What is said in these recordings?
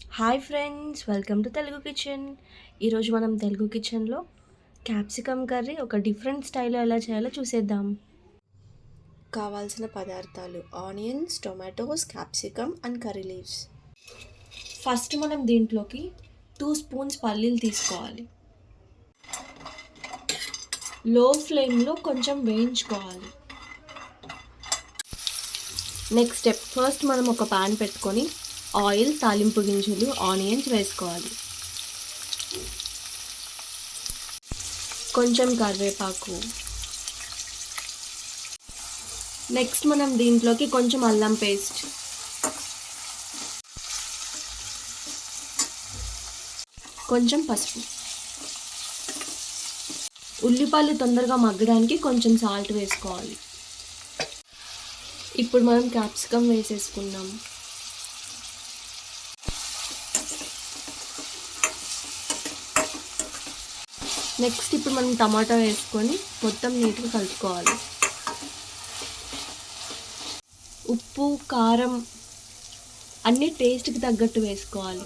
Hi friends, welcome to Telugu kitchen. ఈరోజు మనం తెలుగు కిచెన్లో క్యాప్సికమ్ కర్రీ ఒక డిఫరెంట్ స్టైల్లో ఎలా చేయాలో చూసేద్దాం. కావాల్సిన పదార్థాలు: onions, tomatoes, capsicum and curry leaves. First మనం దీంట్లోకి 2 స్పూన్స్ పల్లీలు తీసుకోవాలి. లో ఫ్లేమ్లో కొంచెం వేయించుకోవాలి. నెక్స్ట్ స్టెప్, ఫస్ట్ మనం ఒక పాన్ పెట్టుకొని ఆయిల్, తాలింపు గింజలు, ఆనియన్స్ వేసుకోవాలి. కొంచెం కరివేపాకు. నెక్స్ట్ మనం దీంట్లోకి కొంచెం అల్లం పేస్ట్, కొంచెం పసుపు, ఉల్లిపాయలు తొందరగా మగ్గడానికి కొంచెం సాల్ట్ వేసుకోవాలి. ఇప్పుడు మనం క్యాప్సికమ్ వేసేసుకుందాం. నెక్స్ట్ ఇప్పుడు మనం టమాటా వేసుకొని మొత్తం నీట్గా కలుపుకోవాలి. ఉప్పు, కారం అన్నీ టేస్ట్కి తగ్గట్టు వేసుకోవాలి.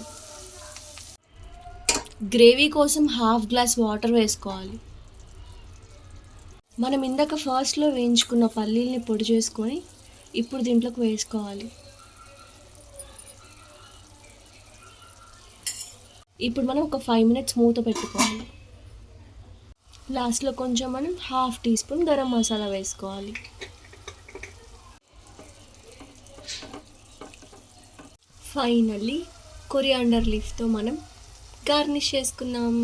గ్రేవీ కోసం హాఫ్ గ్లాస్ వాటర్ వేసుకోవాలి. మనం ఇందాక ఫస్ట్లో వేయించుకున్న పల్లీల్ని పొడి చేసుకొని ఇప్పుడు దీంట్లోకి వేసుకోవాలి. ఇప్పుడు మనం ఒక 5 మినిట్స్ మూత పెట్టుకోవాలి. లాస్ట్లో కొంచెం మనం half teaspoon garam masala వేసుకోవాలి. ఫైనల్లీ కొరియాండర్ లీఫ్తో మనం గార్నిష్ చేసుకున్నాం.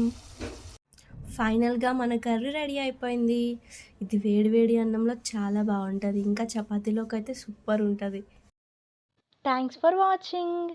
ఫైనల్గా మన కర్రీ రెడీ అయిపోయింది. ఇది వేడి వేడి అన్నంలో చాలా బాగుంటుంది, ఇంకా చపాతీలోకి అయితే సూపర్ ఉంటుంది. Thanks for watching.